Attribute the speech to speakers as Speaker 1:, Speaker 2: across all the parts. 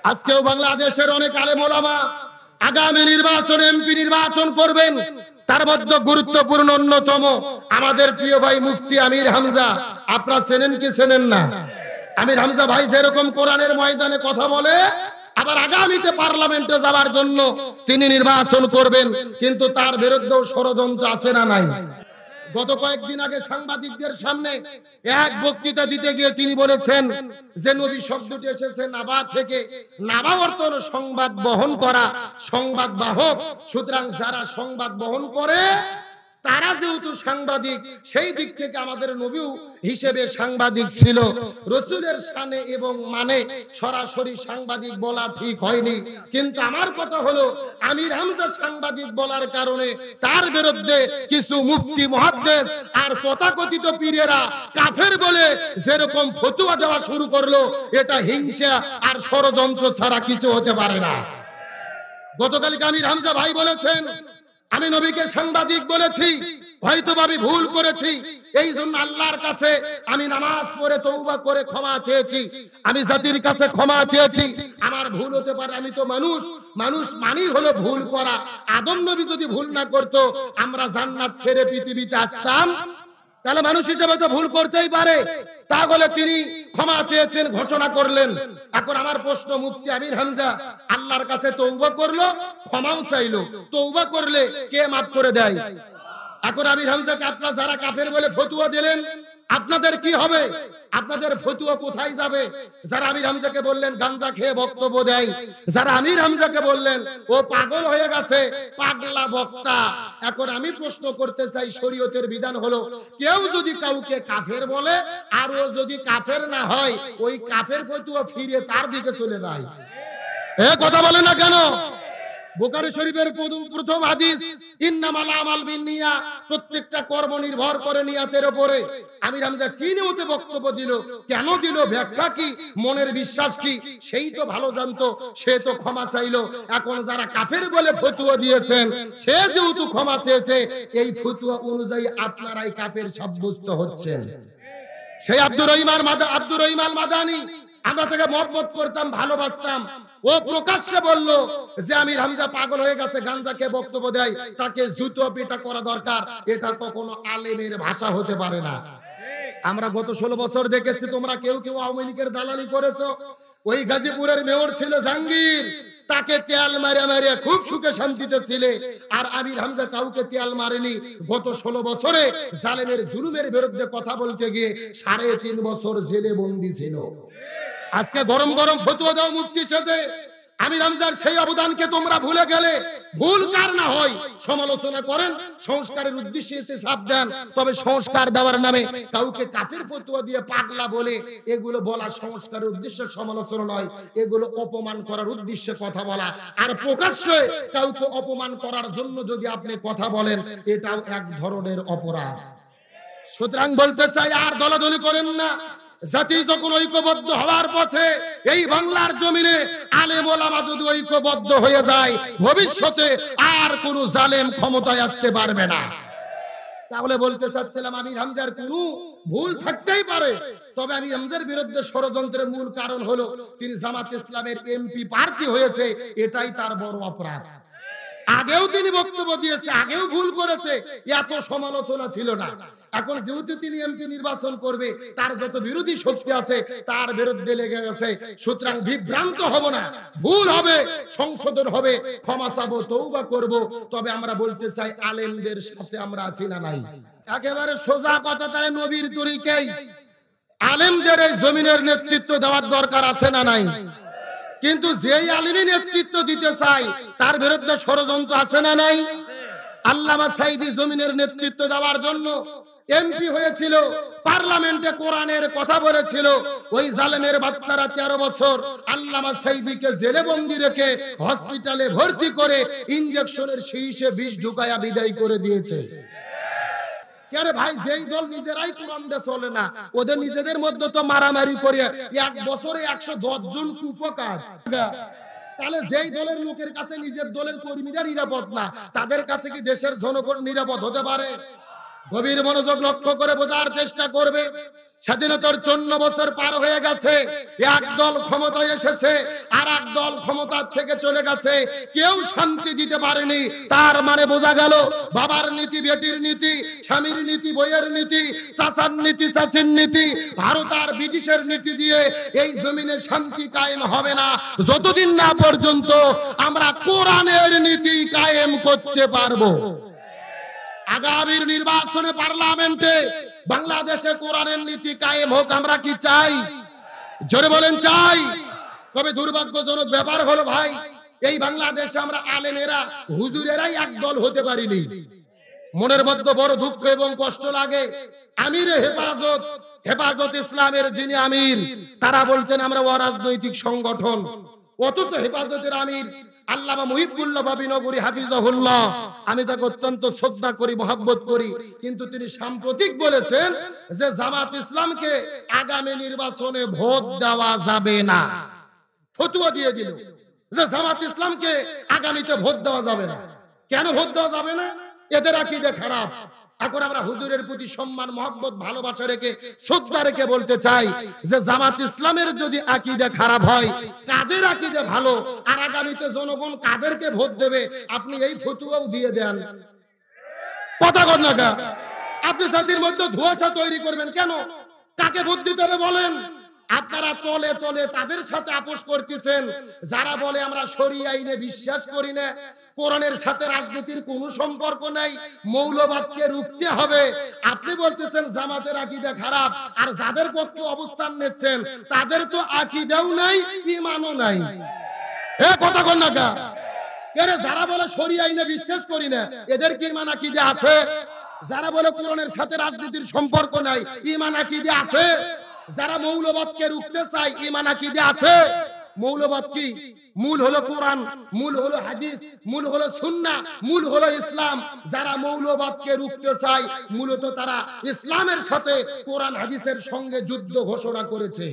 Speaker 1: আজকেও বাংলাদেশের অনেক আলেম ওলামা আগামী নির্বাচন এমপি নির্বাচন করবেন, তার মধ্যে গুরুত্বপূর্ণ অন্যতম আমাদের প্রিয় ভাই মুফতি আমির হামজা। আপনারা চেনেন কি চেনেন না? আমির হামজা ভাই যেরকম কোরআনের ময়দানে কথা বলে, আবার আগামীতে পার্লামেন্টে যাওয়ার জন্য তিনি নির্বাচন করবেন, কিন্তু তার বিরুদ্ধেও ষড়যন্ত্র আছে না নাই? গত কয়েকদিন আগে সাংবাদিকদের সামনে এক বক্তৃতা দিতে গিয়ে তিনি বলেছেন যে নবী শব্দটি এসেছে নাবা থেকে। নাবা অর্থ হলো সংবাদ বহন করা, সংবাদ বাহক। সুতরাং যারা সংবাদ বহন করে তারা যেহেতু সাংবাদিক, সেই দিক থেকে আমাদের নবীও হিসেবে সাংবাদিক ছিল। রসুলের শানে এবং মানে সরাসরি সাংবাদিক বলা ঠিক হয়নি, কিন্তু আমার কথা হলো আমির হামজা সাংবাদিক বলার কারণে তার বিরুদ্ধে কিছু মুফতি মুহাদ্দিস আর তথাকথিত পীরেরা কাফের বলে যেরকম ফতোয়া দেওয়া শুরু করলো, এটা হিংসা আর ষড়যন্ত্র ছাড়া কিছু হতে পারে না। গতকালকে আমির হামজা ভাই বলেছেন আমি নবীকে সাংবাদিক বলেছি, হয়তো আমি ভুল করেছি, এই জন্য আল্লাহর কাছে আমি নামাজ পড়ে তওবা করে ক্ষমা চেয়েছি, আমি জাতির কাছে ক্ষমা চেয়েছি। আমার ভুল হতে পারে, আমি তো মানুষ, মানুষ মানেই হলো ভুল করা। আদম নবী যদি ভুল না করতো আমরা জান্নাত ছেড়ে পৃথিবীতে আসতাম? তাহলে মানুষ হিসেবে তো ভুল করতেই পারে। তাহলে তিনি ক্ষমা চেয়েছেন, ঘোষণা করলেন। এখন আমার প্রশ্ন, মুফতি আমির হামজা আল্লাহর কাছে তওবা করলো, ক্ষমাও চাইলো, তওবা করলে কে মাফ করে দেয়? এখন আমির হামজাকে আপনারা যারা কাফের বলে ফতোয়া দিলেন, আপনাদের কি হবে? আপনাদের ফতোয়া কোথায় যাবে? যারা আমির হামজাকে বললেন গাঁজা খেয়ে বক্তব্য দেয়, যারা আমির হামজাকে বললেন ও পাগল হয়ে গেছে, পাগলা বক্তা। এখন আমি প্রশ্ন করতে চাই, শরীয়তের বিধান হলো কেউ যদি কাউকে কাফের বলে আর ও যদি কাফের না হয়, ওই কাফের ফতোয়া ফিরে তার দিকে চলে যায়। এ কথা বলে না কেন? বুখারী শরীফের প্রথম হাদিস ইন্নামাল আমাল বিন্নিয়া, প্রত্যেকটা কর্ম নির্ভর করে নিয়াতের উপরে। আমির হামজা কি নিয়তে বক্তব্য দিল, কেন দিল, ব্যাখ্যা কি, মনের বিশ্বাস কি, সেই তো ভালো জানতো, সে তো ক্ষমা চাইলো। এখন যারা কাফের বলে ফতোয়া দিয়েছেন, সে যেহেতু ক্ষমা চেয়েছে, এই ফতোয়া অনুযায়ী আপনারাই কাফের সাব্যস্ত হচ্ছেন। সেই আব্দুর রহিমান মাদানী আমরা তাকে মহব্বত করতাম, ভালোবাসতাম। ও প্রকাশ্যে বলল যে আমির হামজা পাগল হয়ে গেছে, গাঁজাকে বক্তব্য দেয়, তাকে জুতো পিটা করা দরকার। এটা কখনো আলেমের ভাষা হতে পারে না। আমরা গত 16 বছর দেখেছি তোমরা কেউ কেউ আওয়ামী লীগের দালালি করেছো। ওই গাজীপুরের মেয়র ছিল জাহাঙ্গীর, তাকে তেল মারে মারে খুব সুখে শান্তিতে ছিলে। আর আমির হামজা কাউকে তেল মারেনি। গত 16 বছরে জালেমের জুলুমের বিরুদ্ধে কথা বলতে গিয়ে 3.5 বছর জেলে বন্দী ছিল। আজকে গরম গরম ফতোয়া দাও মুফতি সাথে। আমির হামজার সেই অবদানকে তোমরা ভুলে গেলে। ভুল কার না হয় সমালোচনা করেন, সংস্কারের উদ্দেশ্যে এসে সাফ দেন, তবে সংস্কার দেওয়ার নামে কাউকে কাফের ফতোয়া দিয়ে পাগলা বলে এগুলো বলা সংস্কারের উদ্দেশ্যে সমালোচনা নয়, এগুলো অপমান করার উদ্দেশ্যে কথা বলা। আর প্রকাশ্যে কাউকে অপমান করার জন্য যদি আপনি কথা বলেন, এটাও এক ধরনের অপরাধ। সুতরাং বলতে চাই আর দলাদলি করেন না। জাতি যখন ঐক্যবদ্ধ হওয়ার পথে, এই বাংলার জমিনে আলেম ওলামা যদি ঐক্যবদ্ধ হয়ে যায়, ভবিষ্যতে আর কোন জালেম ক্ষমতায় আসতে পারবে না। তাহলে বলতে চাচ্ছিলাম আমির হামজার কোনো ভুল থাকতেই পারে, তবে আমির হামজার বিরুদ্ধে ষড়যন্ত্রের মূল কারণ হলো তিনি জামাত ইসলামের এমপি প্রার্থী হয়েছে, এটাই তার বড় অপরাধ। আগেও তিনি বক্তব্য দিয়েছে, আগেও ভুল করেছে, এত সমালোচনা ছিল না। এখন যেহেতু তিনি এমপি নির্বাচন করবে, তার যত বিরোধী শক্তি আছে তার বিরুদ্ধে লেগে গেছে। সুতরাং বিভ্রান্ত হব না, ভুল হবে, সংশোধন হবে, ক্ষমা চাবো, তওবা করব। তবে আমরা বলতে চাই আলেমদের সাথে আমরা আছি না নাই? একেবারে সোজা কথা, তাই নবীর তরিকায় আলেমদের এই জমিনের নেতৃত্ব দেওয়ার দরকার আছে না নাই? কিন্তু যেই আলেমী নেতৃত্ব দিতে চায় তার বিরুদ্ধে ষড়যন্ত্র আছে না নাই? আল্লামা সাঈদী জমিনের নেতৃত্ব দেওয়ার জন্য এমপি হয়েছিল, পার্লামেন্টে কোরআনের কথা বলেছিল। ওই জালেমের বাচ্চারা 13 বছর আল্লামা সাঈদীকে জেলে বন্দী রেখে হসপিটালে ভর্তি করে ইনজেকশনের শীষে বিষ ঢুকায়া বিদায় করে দিয়েছে। আরে ভাই, যেই দল নিজেরাই কোরআন দিয়ে চলে না, ওদের নিজেদের মধ্যে তো মারামারি করে এক বছরে 110 জন কুপকার। তাহলে যেই দলের লোকের কাছে নিজের দলের কর্মীরা নিরাপদ না, তাদের কাছে কি দেশের জনগণ নিরাপদ হতে পারে? গভীর মনোযোগ লক্ষ্য করে বোঝার চেষ্টা করবে। স্বাধীনতার 54 বছর পার হয়ে গেছে, এক দল ক্ষমতায় এসেছে, আর এক দল ক্ষমতার থেকে চলে গেছে, কেউ শান্তি দিতে পারেনি। তার মানে বোঝা গেল বাবার নীতি বেটির নীতি, স্বামীর নীতি বইয়ের নীতি, চাচার নীতি চাচির নীতি, ভারত আর ব্রিটিশের নীতি দিয়ে এই জমিনে শান্তি কায়েম হবে না যতদিন না পর্যন্ত আমরা কোরআনের নীতি কায়েম করতে পারবো। আগামীর নির্বাচনে পার্লামেন্টে বাংলাদেশে কোরআনের নীতি কায়েম হোক, আমরা কি চাই? জোরে বলেন চাই। তবে দুর্ভাগ্যজনক ব্যাপার হলো ভাই, এই বাংলাদেশে আমরা আলেমেরা হুজুরেরাই একদল হতে পারিনি। মনের মধ্যে বড় দুঃখ এবং কষ্ট লাগে। আমিরে হেফাজত ইসলামের যিনি আমির, তারা বলতেন আমরা অরাজনৈতিক সংগঠন, অথচ হেফাজতের আমির আল্লামা মুহিবুল্লাহ বাবিনগরী হাফিজাহুল্লাহ, আমি তাকে অত্যন্ত শ্রদ্ধা করি, মহব্বত করি, কিন্তু তিনি সাম্প্রতিক বলেছেন যে জামাত ইসলামকে আগামী নির্বাচনে ভোট দেওয়া যাবে না। ফতোয়া দিয়ে দিল যে জামাত ইসলামকে আগামীতে ভোট দেওয়া যাবে না। কেন ভোট দেওয়া যাবে না? এদের আকীদা খারাপ। এখন আমরা হুজুরের প্রতি সম্মান, মহব্বত, ভালোবাসা রেখে, শ্রদ্ধা রেখে বলতে চাই যে জামাত ইসলামের যদি আকীদা খারাপ হয়, কাদের আকীদা ভালো, আর আগামীতে জনগণ কাদেরকে ভোট দেবে, আপনি এই ফতোয়াও দিয়ে দেন। কথা বল না কা? আপনি জাতির মধ্যে ধোঁয়াশা তৈরি করবেন কেন? কাকে ভোট দিতে হবে বলেন? আপনারা তলে তলে তাদের সাথে আপোষ করতেছেন যারা বলে আমরা শরিয়া আইনে বিশ্বাস করি না, কোরআনের সাথে রাজনীতির কোনো সম্পর্ক নাই, মৌলবাদকে রুখতে হবে। আপনি বলতেছেন জামাতের আকীদা খারাপ, আর যাদের পক্ষে অবস্থান নিচ্ছেন তাদের তো আকীদাও নাই, ঈমানও নাই। এ কথা কন না কা? এরে যারা বলে শরিয়া আইনে বিশ্বাস করি না, এদের কি ঈমান আকীদা আছে? যারা বলে কোরআনের সাথে রাজনীতির সম্পর্ক নাই, ঈমান আকীদা আছে? যারা মৌলবাদকে রুখতে চায়, ঈমান আকীদা আছে? মৌলবাদ কি? মূল হলো কোরআন, মূল হলো হাদিস, মূল হলো সুন্নাহ, মূল হলো ইসলাম। যারা মৌলবাদকে রুখতে চায় মূলত তারা ইসলামের সাথে কোরআন হাদিসের সঙ্গে যুদ্ধ ঘোষণা করেছে।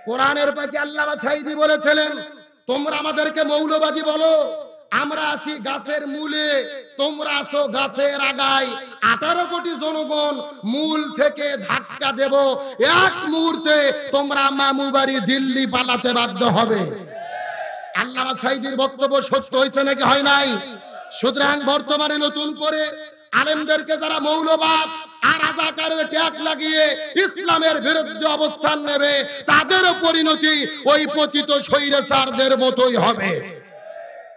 Speaker 1: কোরআনের পাকে আল্লামা সাঈদী বলেছিলেন, তোমরা আমাদেরকে মৌলবাদী বলো, আমরা আছি গাছের মূলে, তোমরা আছো গাছের আগায়। 18 কোটি জনগণ মূল থেকে ধাক্কা দেব, এক মুহূর্তে তোমরা মামু বাড়ি দিল্লি পালাতে বাধ্য হবে। আল্লামা সাঈদীর বক্তব্য সত্য হয়েছে নাকি হয় নাই? সুতরাং বর্তমানে নতুন করে আলেমদেরকে যারা মৌলবাদ আর রাজাকারের ট্যাগ লাগিয়ে ইসলামের বিরুদ্ধে অবস্থান নেবে, তাদেরও পরিণতি ওই পতিত স্বৈরাচারদের মতোই হবে।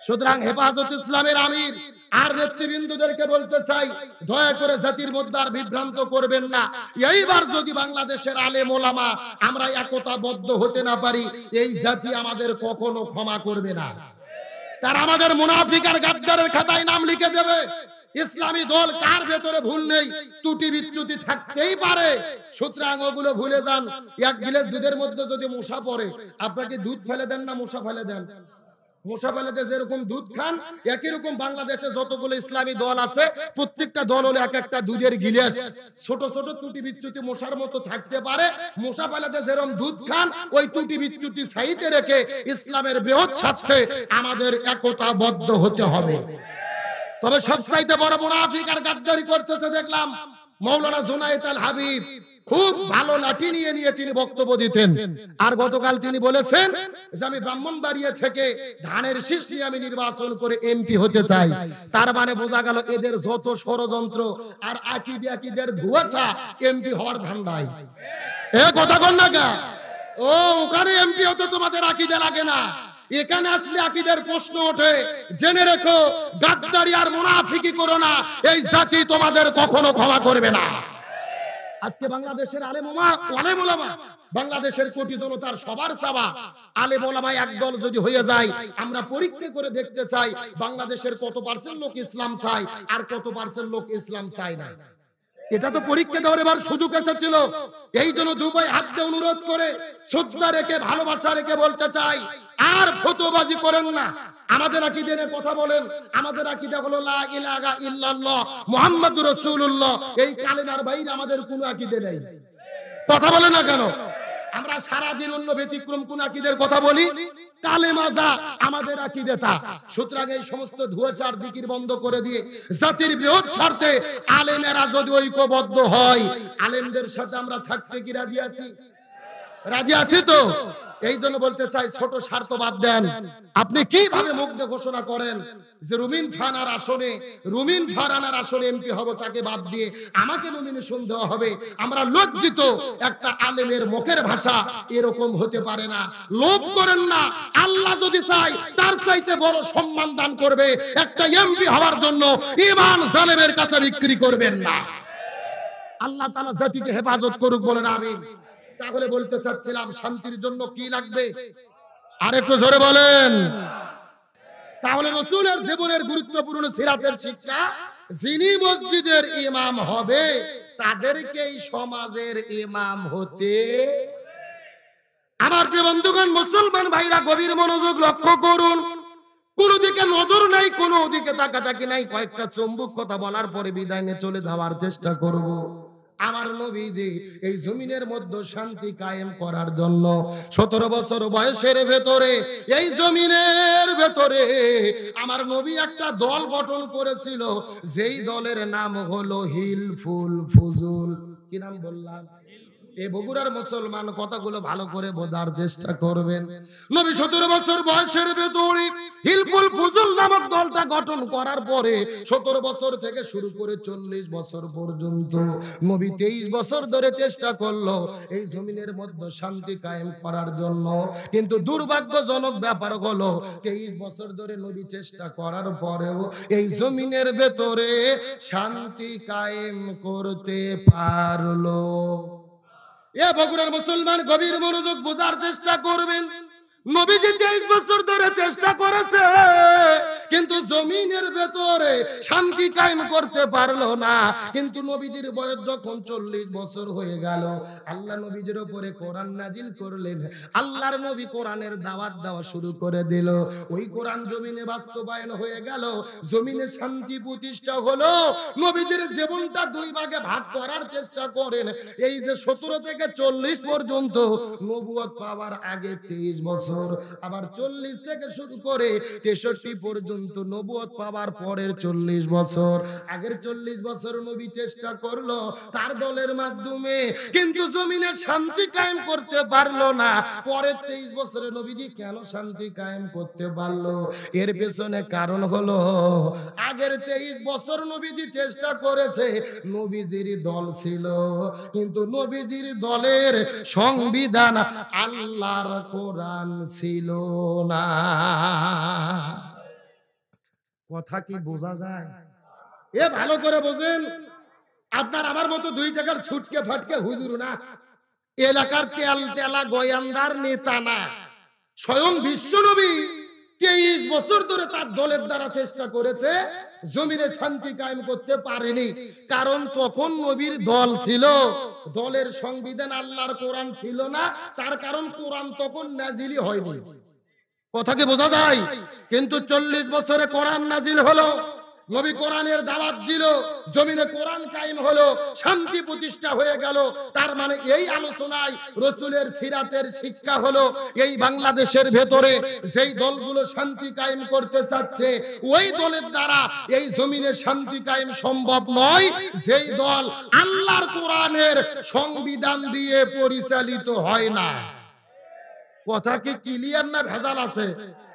Speaker 1: সুতরাং হেফাজত ইসলামের আমির আর নেতৃবৃন্দদেরকে বলতে চাই, দয়া করে জাতির মধ্যে আর বিভ্রান্ত করবেন না। এইবার যদি বাংলাদেশের আলেম ওলামা আমরা একতাবদ্ধ হতে না পারি, এই জাতি আমাদের কখনো ক্ষমা করবে না। তারা আমাদের মুনাফিক আর গাদ্দারের খাতায় নাম লিখে দেবে। ইসলামী দল কার ভেতরে ভুল নেই, ত্রুটি বিচ্যুতি থাকতেই পারে। সুতরাং ওগুলো ভুলে যান। এক গিলাস দুধের মধ্যে যদি মশা পড়ে, আপনাকে দুধ ফেলে দেন না মশা ফেলে দেন? মশা ফেলাতে যেরকম দুধ খান, একই রকম বাংলাদেশে যতগুলো ইসলামী দল আছে প্রত্যেকটা দল হলো এক একটা দুধের গিলাস। ছোট ছোট ত্রুটি বিচ্যুতি মশার মতো থাকতে পারে। মশা ফেলাতে যেরকম দুধ খান, ওই ত্রুটি বিচ্যুতি সাইডে রেখে ইসলামের বৃহৎ স্বার্থে আমাদের একতাবদ্ধ হতে হবে। তবে সবচাইতে বড় মুনাফিক আর গাদ্দারি করতেছে দেখলাম মাওলানা জুনায়েদ আল হাবিব। খুব ভালো লাঠি নিয়ে নিয়ে তিনি বক্তব্য দিতেন। আর গতকাল তিনি বলেছেন যে আমি ব্রাহ্মণবাড়িয়া থেকে ধানের শীষ নিয়ে আমি নির্বাচন করে এমপি হতে চাই। তার মানে বোঝা গেল এদের যত ষড়যন্ত্র আর আকীদের ধোঁয়াশা এমপি হওয়ার ধান্দায়। এ কথা বল না কা? ও ওখানে এমপি হতে তোমাদের আকীদা লাগে না, এখানে আসলে আকীদের প্রশ্ন ওঠে। জেনে রেখো, গাদ্দারি আর মুনাফিকি করো না, এই জাতি তোমাদের কখনো ক্ষমা করবে না। আজকে বাংলাদেশের আলেম ওলামা, বাংলাদেশের কোটি জনতার সবার চাওয়া আলেম ওলামা একদল যদি হয়ে যায়, আমরা পরীক্ষা করে দেখতে চাই বাংলাদেশের কত পার্সেন্ট লোক ইসলাম চায় আর কত পার্সেন্ট লোক ইসলাম চায় না। এটা তো পরীক্ষা দেওয়ার এবার সুযোগ এসেছিল। এই জন্য দুবাই হাত দিয়ে অনুরোধ করে, শ্রদ্ধা রেখে, ভালোবাসা রেখে বলতে চাই, আর ফতোয়াবাজি করেন না। আমাদের আকীদা নিয়ে কথা বলেন। আমাদের আকীদা হলো লা ইলাহা ইল্লাল্লাহ মুহাম্মাদুর রাসূলুল্লাহ। এই কালেমার বাইরে আমাদের কোনো আকীদা নেই। কথা বলে না কেন? আমরা সারা দিন অন্য ব্যতিক্রম কোন আকীদের কথা বলি? কালেমা যা আমাদের আকীদাটা। সুতরাং এই সমস্ত ধুয়েশার জিকির বন্ধ করে দিয়ে জাতির বৃহৎ স্বার্থে আলেমেরা যদি ঐক্যবদ্ধ হয়, আলেমদের সাথে আমরা থাকতে কি রাজি আছি? রাজি আছি তো? এই জন্য বলতে চাই, ছোট স্বার্থ বাদ দেন। আপনি কিভাবে মুখ দিয়ে ঘোষণা করেন যে রুমিন ফারহানার আসনে এমপি হব, তাকে বাদ দিয়ে আমাকে নমিনেশন দেওয়া হবে? আমরা লজ্জিত। একটা আলেমের মুখের ভাষা এরকম হতে পারে না। লোভ করেন না। আল্লাহ যদি চাই তার চাইতে বড় সম্মান দান করবে। একটা এমপি হওয়ার জন্য ঈমান জালেমের কাছে বিক্রি করবেন না। আল্লাহ তাআলা জাতিকে হেফাজত করুক, বলেন আমিন। তাহলে বলতে চাচ্ছিলাম, শান্তির জন্য কি লাগবে? আর একটু জোরে বলেন। তাহলে রাসূলের জীবনের গুরুত্বপূর্ণ সিরাতের শিক্ষা, যিনি মসজিদের ইমাম হবে তাদেরকেই সমাজের ইমাম হতে। আমার প্রিয় বন্ধুগণ, মুসলমান ভাইরা গভীর মনোযোগ লক্ষ্য করুন। কোন দিকে নজর নাই, কোন দিকে তাকাতাকি নাই। কয়েকটা চুম্বক কথা বলার পরে বিদায় নিয়ে চলে যাওয়ার চেষ্টা করব। আমার নবীজি এই জমিনের মধ্যে শান্তি কায়েম করার জন্য 17 বছর বয়সের ভেতরে এই জমিনের ভেতরে আমার নবী একটা দল গঠন করেছিল, যেই দলের নাম হলো হিলফুল ফুজুল। কি নাম বললাম? এই বগুড়ার মুসলমান কথাগুলো ভালো করে বোঝার চেষ্টা করবেন। নবী 17 বছর বয়সের ভেতরে হিলফুল ফুজুল নামক দলটা গঠন করার পরে 17 বছর থেকে শুরু করে 40 বছর পর্যন্ত নবী 23 বছর ধরে চেষ্টা করলো এই জমিনের মধ্যে শান্তি কায়েম করার জন্য। কিন্তু দুর্ভাগ্যজনক ব্যাপার হলো 23 বছর ধরে নবী চেষ্টা করার পরেও এই জমিনের ভেতরে শান্তি কায়েম করতে পারলো। এ বগুড়ার মুসলমান গভীর মনোযোগ বোঝার চেষ্টা করবেন। নবীজি 23 বছর ধরে চেষ্টা করেছে, কিন্তু জমিনের ভেতরে শান্তি কায়েম করতে পারলো না। কিন্তু নবীজির বয়স যখন 40 বছর হয়ে গেল, আল্লাহ নবীজির উপরে কোরআন নাজিল করলেন। আল্লাহর নবী কোরআনের দাওয়াত দেওয়া শুরু করে দিল। ওই কোরআন জমিনে বাস্তবায়ন হয়ে গেল, জমিনে শান্তি প্রতিষ্ঠা হলো। নবীজির জীবনটা দুই ভাগে ভাগ করার চেষ্টা করেন। এই যে 17 থেকে 40 পর্যন্ত নবুয়ত পাওয়ার আগে 23 বছর, আবার 40 থেকে শুরু করে 63 পর্যন্ত নবুয়ত পাওয়ার পরের 40 বছর। আগের 40 বছর নবী চেষ্টা করলো তার দলের মাধ্যমে, কিন্তু জমিনে শান্তি কায়েম করতে পারলো না। পরের 23 বছরে নবীজি কেন শান্তি কায়েম করতে পারলো? এর পেছনে কারণ হলো, আগের 23 বছর নবীজি চেষ্টা করেছে, নবীজির দল ছিল, কিন্তু নবীজির দলের সংবিধান আল্লাহর কোরআন ছিল না। কথা কি বোঝা যায়? এ ভালো করে বোঝেন। আপনার আমার মতো 2 টাকার ছুটকে ফাটকে হুজুর না, এলাকার তেল তেলা গোয়ান্দার নেতা না। স্বয়ং বিশ্ব নবী 23 বছর ধরে তার দলের দ্বারা চেষ্টা করেছে, জমিনে শান্তি কায়েম করতে পারেনি। কারণ তখন নবীর দল ছিল, দলের সংবিধান আল্লাহর কোরআন ছিল না। তার কারণ কোরআন তখন নাজিলই হয়নি। কথা কি বোঝা যায়? কিন্তু 40 বছরে কোরআন নাজিল হলো, নবী কোরআনের দাওয়াত দিল, জমিনে কোরআন কায়েম হলো, শান্তি প্রতিষ্ঠা হয়ে গেল। তার মানে এই আলোচনায় রাসূলের সিরাতের শিক্ষা হলো, এই বাংলাদেশের ভেতরে যেই দলগুলো শান্তি কায়েম করতে চাচ্ছে, ওই দলের দ্বারা এই জমিনে শান্তি কায়েম সম্ভব নয়, যেই দল আল্লাহর কোরআনের সংবিধান দিয়ে পরিচালিত হয় না। কথা কি ক্লিয়ার না ভেজাল আছে?